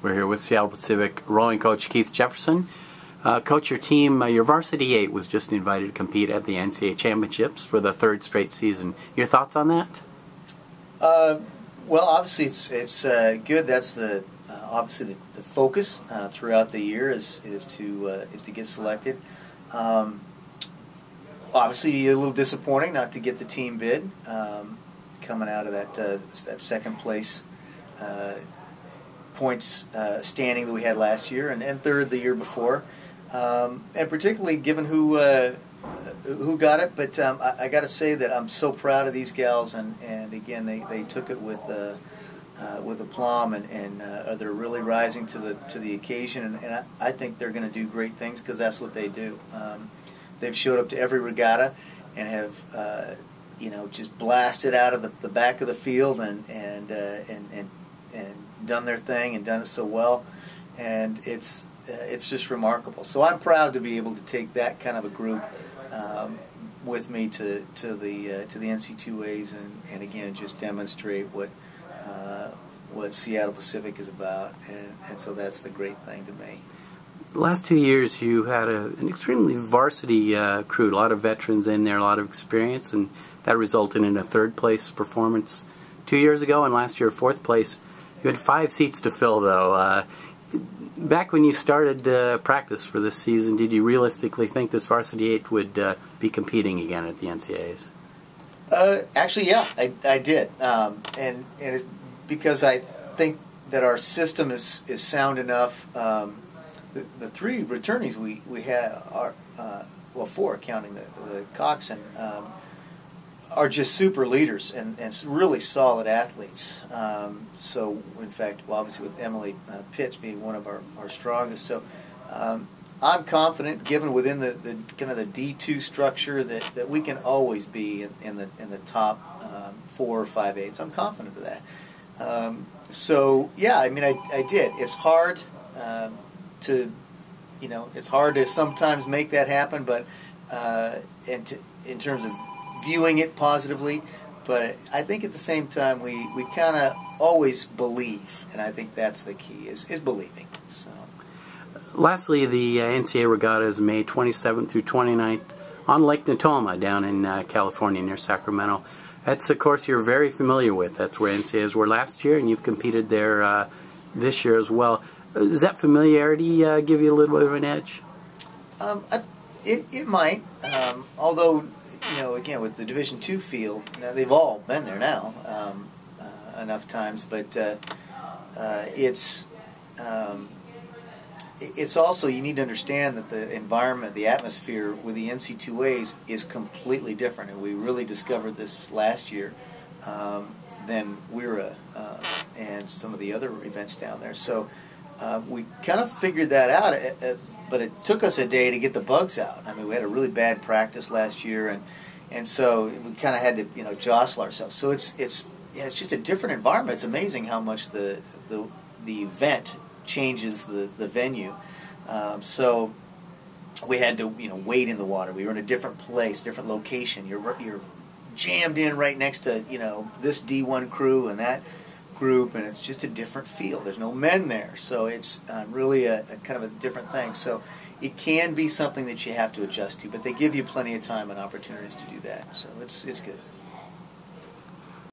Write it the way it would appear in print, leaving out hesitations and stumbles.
We're here with Seattle Pacific rowing coach Keith Jefferson. Coach, your team, your varsity 8 was just invited to compete at the NCAA Championships for the 3rd straight season. Your thoughts on that? Well, obviously it's good. That's the obviously the focus throughout the year is to get selected. Obviously, a little disappointing not to get the team bid coming out of that second place points standing that we had last year and third the year before, and particularly given who got it. But I got to say that I'm so proud of these gals, and again they took it with aplomb, and they're really rising to the occasion, and I think they're going to do great things because that's what they do. They've showed up to every regatta and have just blasted out of the back of the field and done their thing and done it so well, and it's just remarkable. So I'm proud to be able to take that kind of a group with me to the NC2As and again just demonstrate what Seattle Pacific is about, and so that's the great thing to me. The last 2 years you had an extremely varsity crew, a lot of veterans in there, a lot of experience, and that resulted in a 3rd place performance 2 years ago, and last year 4th place. You had 5 seats to fill though. Back when you started practice for this season, did you realistically think this varsity 8 would be competing again at the NCAAs? Actually, yeah, I did, and it's because I think that our system is sound enough. The 3 returnees we had are, well, 4 counting the coxswain, are just super leaders and really solid athletes. So, in fact, well, obviously with Emily Pitts being one of our strongest. So, I'm confident, given within the kind of the D2 structure, that we can always be in the top 4 or 5 8s. I'm confident of that. So, yeah, I mean, I did. It's hard it's hard to sometimes make that happen, but in terms of viewing it positively, but I think at the same time we kind of always believe, and I think that's the key is believing. So, lastly, the NCAA regatta is May 27th through 29th on Lake Natoma down in California near Sacramento. That's a course you're very familiar with. That's where NCAAs were last year, and you've competed there this year as well. Does that familiarity give you a little bit of an edge? It might, although, again, with the Division II field, now they've all been there now enough times, but it's also, you need to understand that the environment, the atmosphere with the NC2As is completely different, and we really discovered this last year than WIRA and some of the other events down there. So we kind of figured that out, but it took us a day to get the bugs out. I mean, we had a really bad practice last year, and so we kind of had to jostle ourselves. So it's just a different environment. It's amazing how much the event changes the venue. So we had to wade in the water. We were in a different place, different location. You're jammed in right next to this D1 crew and that group, and it's just a different feel. There's no men there, so it's really a kind of a different thing. So it can be something that you have to adjust to, but they give you plenty of time and opportunities to do that. So it's good.